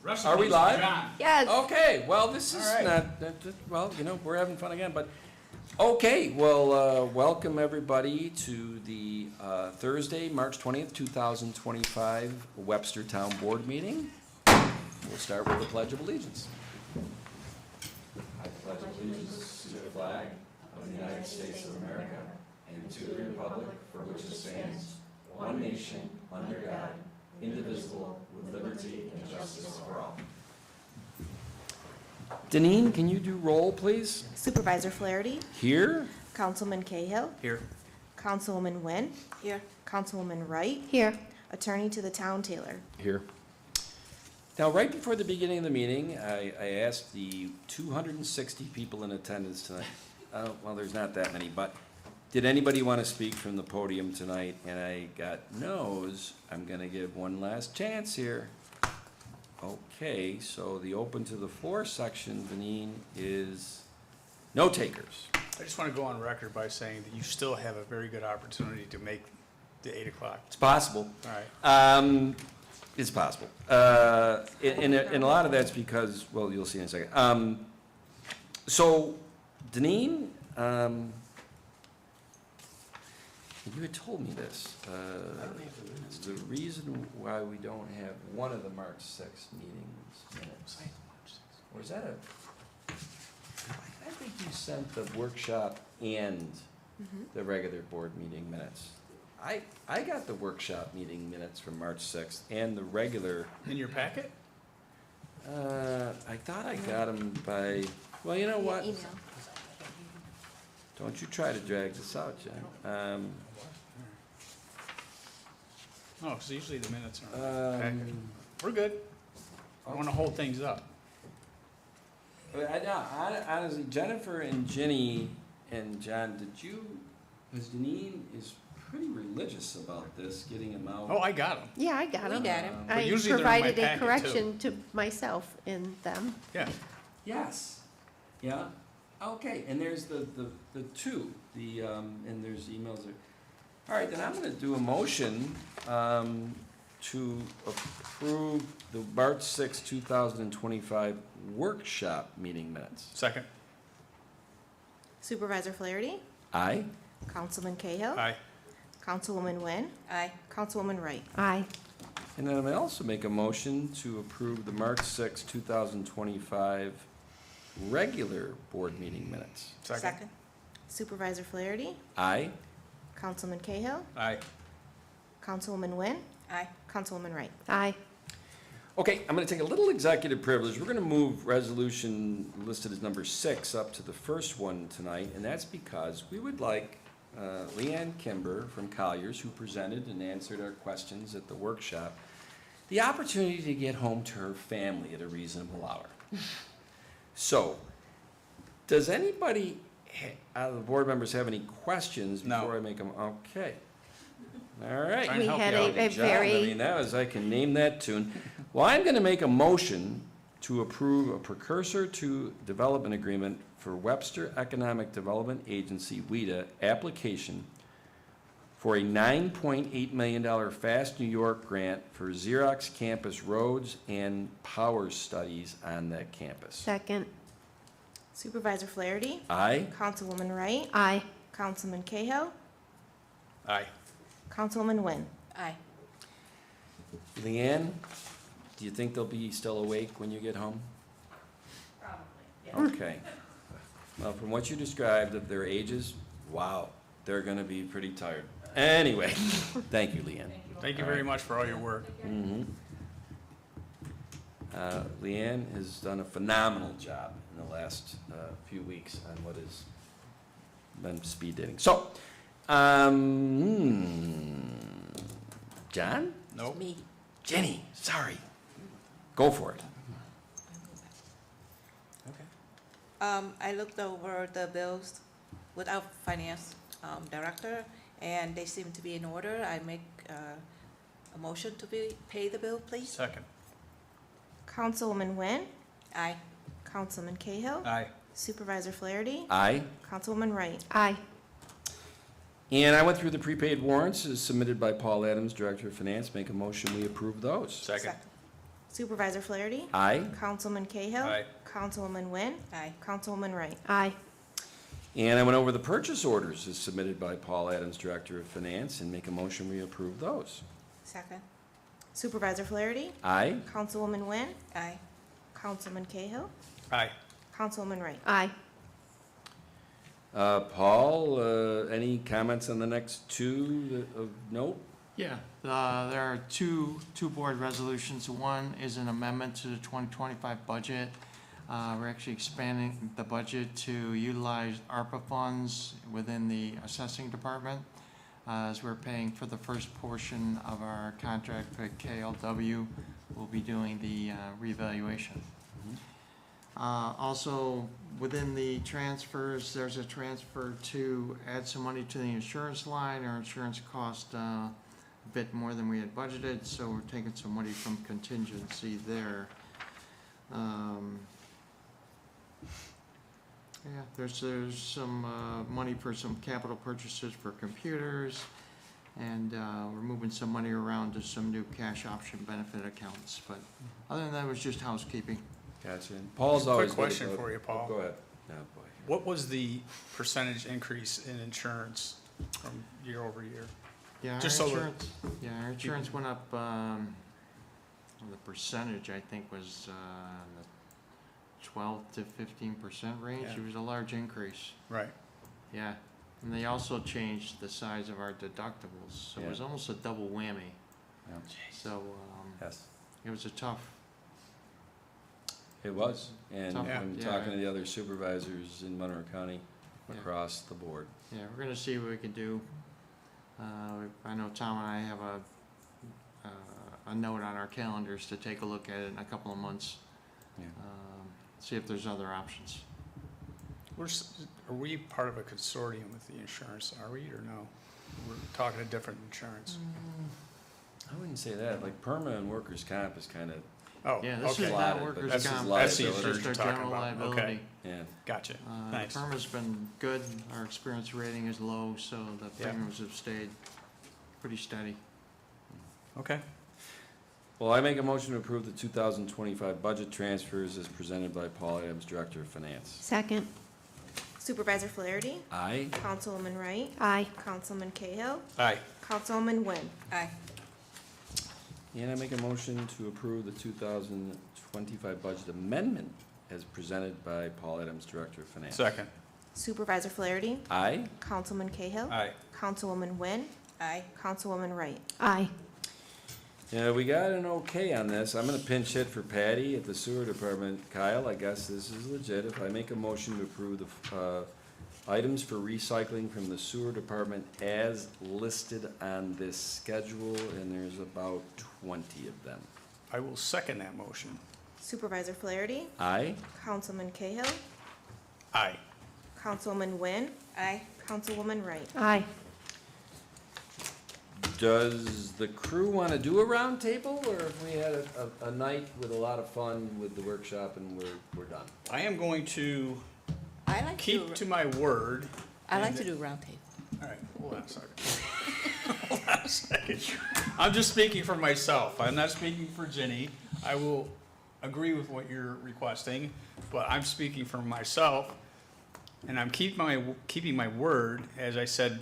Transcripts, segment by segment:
Are we live? Yes. Okay, well, this is All right. well, we're having fun again, but, okay, well, welcome everybody to the Thursday, March 20th, 2025 Webster Town Board meeting. We'll start with the Pledge of Allegiance. I pledge allegiance to the flag of the United States of America and to the republic for which it stands, one nation, under God, indivisible, with liberty and justice for all. Deneen, can you do roll, please? Supervisor Flaherty, Here? Councilman Cahill, Here. Councilwoman Nguyen, Here. Councilwoman Wright, Here. Attorney to the Town Taylor. Here. Now, right before the beginning of the meeting, I asked the 260 people in attendance tonight, well, there's not that many, but did anybody want to speak from the podium tonight? And I got no's. I'm going to give one last chance here. Okay, so the open to the floor section, Deneen, is no takers. I just want to go on record by saying that you still have a very good opportunity to make the 8 o'clock. It's possible. All right. It's possible. And a lot of that's because, well, you'll see in a second. So, Deneen, you had told me this. The reason why we don't have one of the March 6th meetings minutes. Or is that I think you sent the workshop and the regular board meeting minutes. I got the workshop meeting minutes from March 6th and the regular. In your packet? I thought I got them by, well, you know what? Email. Don't you try to drag this out, Jen. No, because usually the minutes are in the packet. We're good. I want to hold things up. Honestly, Jennifer and Ginny and John, because Deneen is pretty religious about this, getting them out. Oh, I got them. Yeah, I got them. We got 'em. But I usually they're in my provided a packet, too. correction to myself in them. Yeah. Yes, yeah, okay, and there's the two, and there's emails there. All right, then I'm gonna do a motion, to approve the March 6, 2025 workshop meeting minutes. Second. Supervisor Flaherty, Aye? Councilman Cahill, Aye. Councilwoman Nguyen, Aye. Councilwoman Wright. Aye. And then I also make a motion to approve the March 6, 2025 regular board meeting minutes. Second. Supervisor Flaherty, Aye? Councilman Cahill, Aye. Councilwoman Nguyen, Aye. Councilwoman Wright. Aye. Okay, I'm gonna take a little executive privilege. We're gonna move resolution listed as number 6 up to the first one tonight, and that's because we would like Leanne Kimber from Colliers, who presented and answered our questions at the workshop, the opportunity to get home to her family at a reasonable hour. So, does anybody out of the board members have any questions No. before I make them? Okay. All right. Trying to We help had you out. a John, I very, mean, that was, I can name that tune. Well, I'm gonna make a motion to approve a precursor to development agreement for Webster Economic Development Agency, WEDA, application for a $9.8 million Fast New York grant for Xerox campus roads and power studies on that campus. second. Supervisor Flaherty, Aye? Councilwoman Wright, Aye. Councilman Cahill, Aye. Councilwoman Nguyen. Aye. Leanne, do you think they'll be still awake when you get home? Probably, Okay. Well, from what you described of their ages, wow, they're gonna be pretty tired. Anyway, thank you, Leanne. Thank you very much for all your work. Mhm. Leanne has done a phenomenal job in the last few weeks on what has been speed dating. So, John? Nope. Me. Jenny, sorry. Go for it. I looked over the bills with our finance director, and they seem to be in order. I make a motion to pay the bill, please. Second. Councilwoman Nguyen, Aye. Councilman Cahill, Aye. Supervisor Flaherty, Aye. Councilwoman Wright. Aye. And I went through the prepaid warrants as submitted by Paul Adams, Director of Finance. Make a motion, we approve those. Second. Supervisor Flaherty, Aye. Councilman Cahill. Aye. Councilwoman Wynn, Aye. Councilwoman Wright. Aye. And I went over the purchase orders as submitted by Paul Adams, Director of Finance, and make a motion we approve those. Second. Supervisor Flaherty, Aye. Councilwoman Wynn, Aye. Councilman Cahill, Aye. Councilwoman Wright. Aye. Paul, any comments on the next two of note? Yeah, there are two board resolutions. One is an amendment to the 2025 budget. We're actually expanding the budget to utilize ARPA funds within the assessing department, as we're paying for the first portion of our contract with KLW. We'll be doing the revaluation. Also, within the transfers, there's a transfer to add some money to the insurance line. Our insurance cost a bit more than we had budgeted, so we're taking some money from contingency there. Yeah, there's some money for some capital purchases for computers, and we're moving some money around to some new cash option benefit accounts. But other than that, it was just housekeeping. Gotcha. Paul's always. Quick good question about- for you, Paul. Go ahead. No, boy. What was the percentage increase in insurance from year over year? Yeah, our Just so that- insurance, our insurance went up, well, the percentage, I think, was the 12 to 15% range. Yeah. It was a large increase, Right. yeah. And they also changed the size of our deductibles, so it was Yeah. almost a double whammy. Yeah. So, Yes, it was a tough, it was. And Tough one, I'm yeah. talking to the other supervisors in Monroe County Yeah. across the board. yeah, we're gonna see what we can do. I know Tom and I have a note on our calendars to take a look at it in a couple of months. Yeah. See if there's other options. Are we part of a consortium with the insurance, are we, or no? We're talking a different insurance. I wouldn't say that, like permanent workers' comp is kind of, Oh, Yeah, this is okay. not Liability, workers' that's comp, just this is liability. just our You're talking general about, okay. liability. yeah. Gotcha. The Thanks. firm has been good, our experience rating is low, so the Yeah. premiums have stayed pretty steady. Okay. Well, I make a motion to approve the 2025 budget transfers as presented by Paul Adams, Director of Finance. Second. Supervisor Flaherty, Aye. Councilwoman Wright, Aye. Councilman Cahill, Aye. Councilwoman Wynn. Aye. And I make a motion to approve the 2025 budget amendment as presented by Paul Adams, Director of Finance. Second. Supervisor Flaherty, Aye. Councilman Cahill, Aye. Councilwoman Wynn, Aye. Councilwoman Wright. Aye. Yeah, we got an okay on this. I'm gonna pinch hit for Patty at the sewer department. Kyle, I guess this is legit. If I make a motion to approve the, items for recycling from the sewer department as listed on this schedule, and there's about 20 of them. I will second that motion. Supervisor Flaherty, Aye? Councilman Cahill, Aye. Councilwoman Wynn, Aye. Councilwoman Wright. Aye. Does the crew wanna do a round table, or if we had a night with a lot of fun with the workshop and we're done? I am going to I like to, keep to my word. I like to do round table. All right, hold on a second. Hold on a second. I'm just speaking for myself. I'm not speaking for Jenny. I will agree with what you're requesting, but I'm speaking for myself, and I'm keeping my word, as I said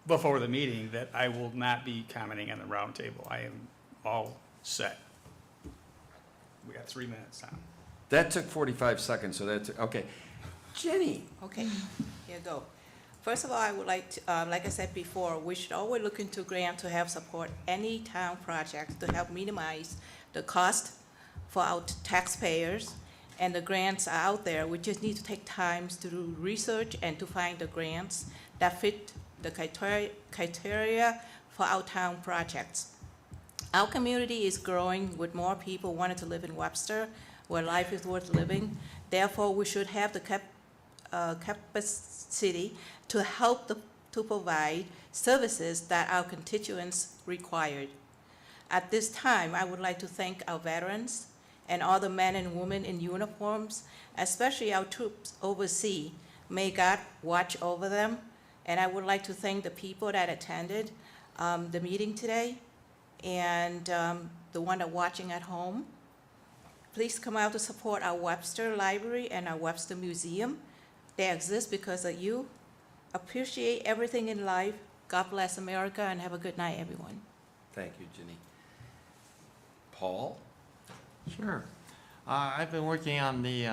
before the meeting, that I will not be commenting on the roundtable. I am all set. We got 3 minutes now. That took 45 seconds, so that's, okay. Jenny, Okay, here you go. First of all, I would like to, like I said before, we should always look into grant to help support any town project to help minimize the cost for our taxpayers. And the grants are out there. We just need to take time to do research and to find the grants that fit the criteria for our town projects. Our community is growing with more people wanting to live in Webster, where life is worth living. Therefore, we should have the capacity to help to provide services that our constituents required. At this time, I would like to thank our veterans and all the men and women in uniforms, especially our troops overseas. May God watch over them. And I would like to thank the people that attended the meeting today and the one that watching at home. please come out to support our Webster Library and our Webster Museum. They exist because of you. Appreciate everything in life. God bless America, and have a good night, everyone. Thank you, Ginny. Paul? Sure. I've been working on the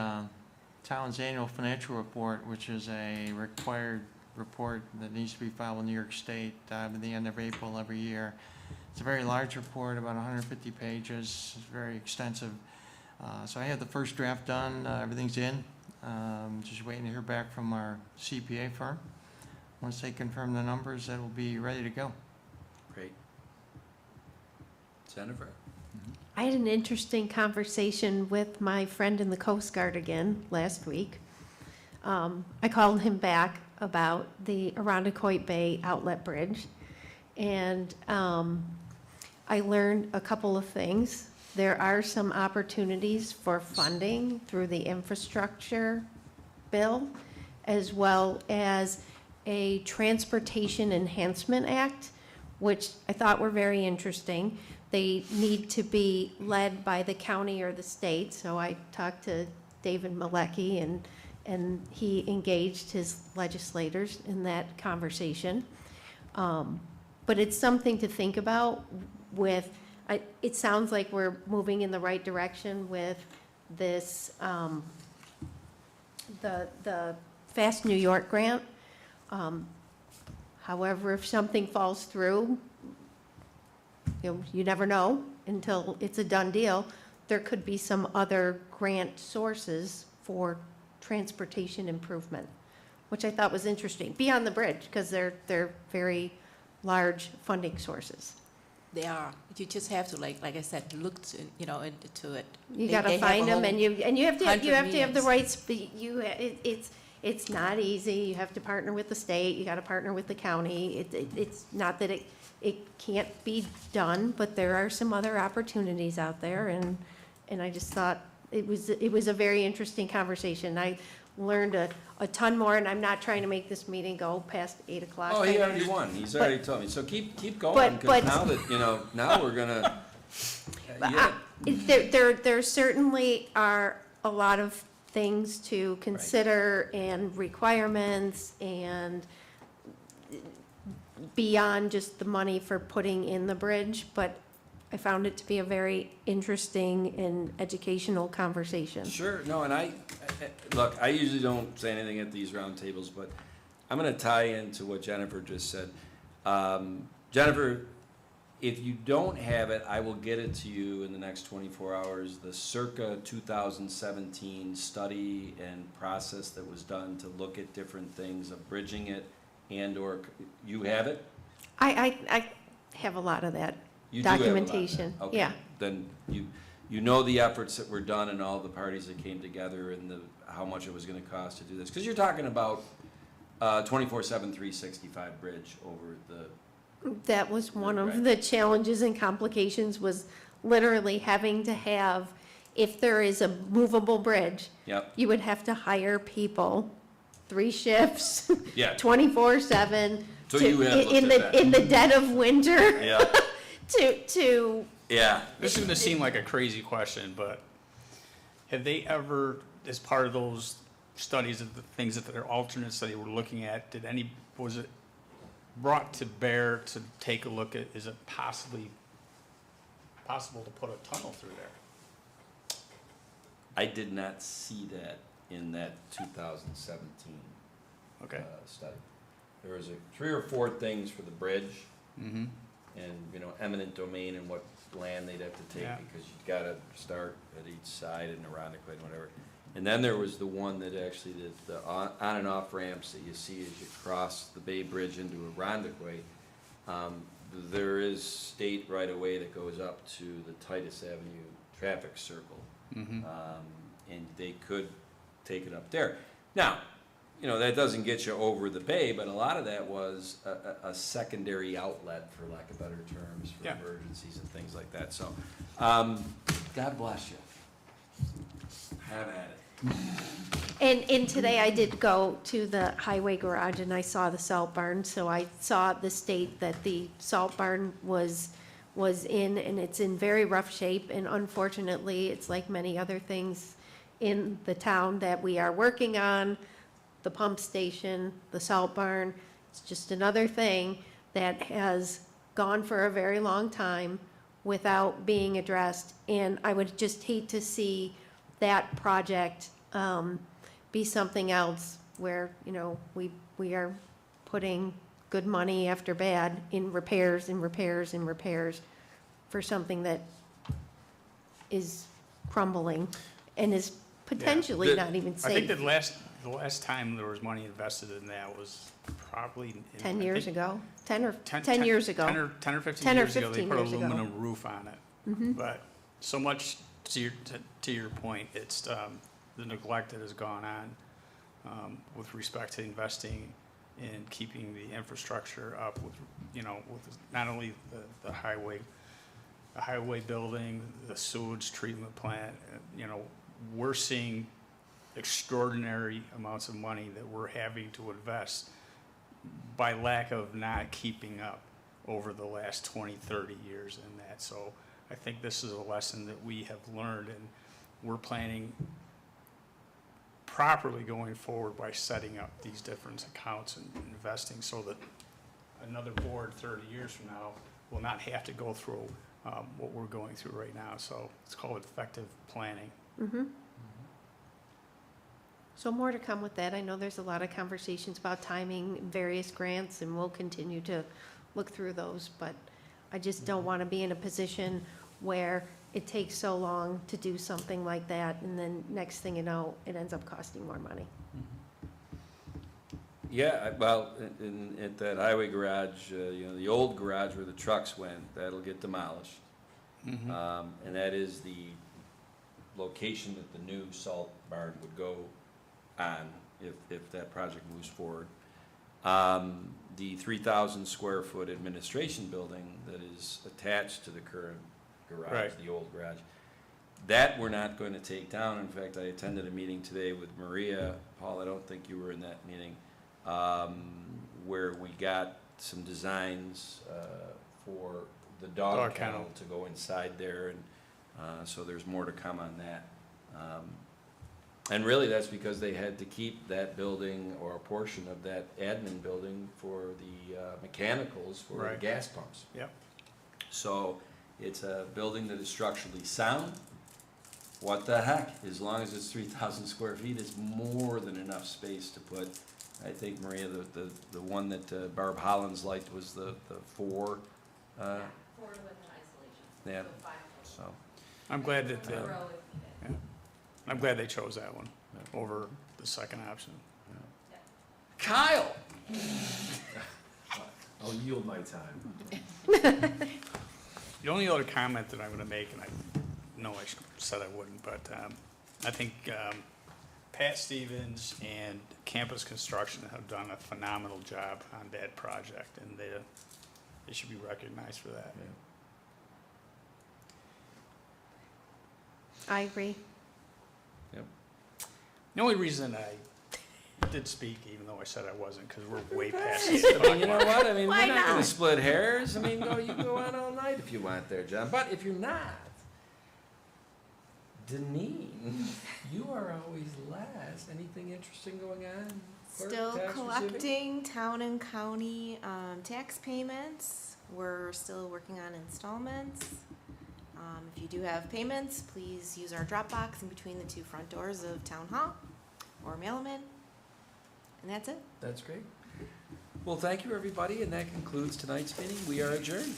town's annual financial report, which is a required report that needs to be filed with New York State at the end of April every year. It's a very large report, about 150 pages. It's very extensive. So I have the first draft done. Everything's in. Just waiting to hear back from our CPA firm. Once they confirm the numbers, that will be ready to go. Great. Jennifer? I had an interesting conversation with my friend in the Coast Guard again last week. I called him back about the Arundecoit Bay Outlet Bridge, and I learned a couple of things. There are some opportunities for funding through the infrastructure bill, as well as a Transportation Enhancement Act, which I thought were very interesting. They need to be led by the county or the state, so I talked to David Malecki, and he engaged his legislators in that conversation. But it's something to think about with, it sounds like we're moving in the right direction with this, the Fast New York grant. However, if something falls through, you never know until it's a done deal. There could be some other grant sources for transportation improvement, which I thought was interesting, beyond the bridge, because they're very large funding sources. They are. You just have to, like I said, look to, into it. You They- gotta they have find a them, whole and you have to have 100 the meetings. right, it's not easy. You have to partner with the state, you gotta partner with the county. It's not that it can't be done, but there are some other opportunities out there, and I just thought it was a very interesting conversation. I learned a ton more, and I'm not trying to make this meeting go past 8 o'clock. Oh, he already won. He's But- already told me. So keep going, but- because now that, now we're gonna, yeah. There certainly are a lot of things to consider and requirements and beyond just the money for putting in the bridge, but I found it to be a very interesting and educational conversation. Sure, no, and look, I usually don't say anything at these roundtables, but I'm gonna tie into what Jennifer just said. Jennifer, if you don't have it, I will get it to you in the next 24 hours, the circa 2017 study and process that was done to look at different things of bridging it and/or, you have it? I have a lot of that You do have a lot of that. documentation, Okay. yeah. Then you know the efforts that were done and all the parties that came together and how much it was gonna cost to do this. Because you're talking about 24/7, 365 bridge over the, That was one Right. of the challenges and complications, was literally having to have, if there is a movable bridge, yep, you would have to hire people, 3 shifts, yeah. 24/7. So you have looked in at the that. In the dead of winter, Yeah, to, yeah. This is gonna seem like a crazy question, but have they ever, as part of those studies of the things that their alternates that they were looking at, was it brought to bear to take a look at, is it possible to put a tunnel through there? I did not see that in that 2017 Okay. study. There was 3 or 4 things for the bridge Mm-hmm. and, eminent domain and what land they'd have to take, Yeah. because you've gotta start at each side and Arundecoit and whatever. And then there was the one that actually, the on and off ramps that you see as you cross the Bay Bridge into Arundecoit. There is state right of way that goes up to the Titus Avenue traffic circle. Mm-hmm. And they could take it up there. Now, that doesn't get you over the bay, but a lot of that was a secondary outlet, for lack of better terms, for Yeah. emergencies and things like that. So, God bless you. Have at it. and today I did go to the highway garage and I saw the salt barn, so I saw the state that the salt barn was was in, and it's in very rough shape, and unfortunately, it's like many other things in the town that we are working on, the pump station, the salt barn. It's just another thing that has gone for a very long time without being addressed. And I would just hate to see that project be something else where, you know, we are putting good money after bad in repairs and repairs and repairs for something that is crumbling and is potentially The- not even I think safe. the last time there was money invested in that was probably. 10 I years think ago, 10 or 10 10 years ago. 10 or 15 10 or years ago, they 15 put an years ago. aluminum roof on it. But so much to your point, it's the neglect that has gone on with respect to investing in keeping the infrastructure up with, you know, with not only the highway building, the sewage treatment plant, you know, we're seeing extraordinary amounts of money that we're having to invest by lack of not keeping up over the last 20, 30 years in that. So I think this is a lesson that we have learned, and we're planning properly going forward by setting up these different accounts and investing so that another board 30 years from now will not have to go through what we're going through right now. So it's called effective planning. So more to come with that. I know there's a lot of conversations about timing, various grants, and we'll continue to look through those, but I just don't want to be in a position where it takes so long to do something like that, and then next thing you know, it ends up costing more money. Yeah, well, at that highway garage, you know, the old garage where the trucks went, that'll get demolished. And that is the location that the new salt barn would go on if that project moves forward. The 3,000 square foot administration building that is attached to the current garage, Right. the old garage, that we're not going to take down. In fact, I attended a meeting today with Maria. Paul, I don't think you were in that meeting, where we got some designs for the dog Dog kennel kennel. to go inside there, and so there's more to come on that. And really, that's because they had to keep that building or a portion of that admin building for the mechanicals for the Right. gas pumps. Yep. So it's a building that is structurally sound. What the heck? As long as it's 3,000 square feet, it's more than enough space to put. I think, Maria, the one that Barb Hollins liked was the four. Four with an isolation. Yeah. So 5 total. So, I'm glad that, Row if needed. I'm glad they chose that one over the second option. Kyle. I'll yield my time. The only other comment that I'm gonna make, and I know I said I wouldn't, but I think Pat Stevens and Campus Construction have done a phenomenal job on that project, and they should be recognized for that. I agree. The only reason I did speak, even though I said I wasn't, because we're way past I this. mean, you know what? I mean, Why we're not gonna not? split hairs. I mean, you can go on all night if you want there, John. But if you're not, Deneen, you are always last. Anything interesting going on? Clerk, Still tax collecting town and county tax payments. We're still working on installments. If you do have payments, please use our drop box in between the two front doors of Town Hall or mail them in. And that's it. That's great. Well, thank you, everybody, and that concludes tonight's meeting. We are adjourned.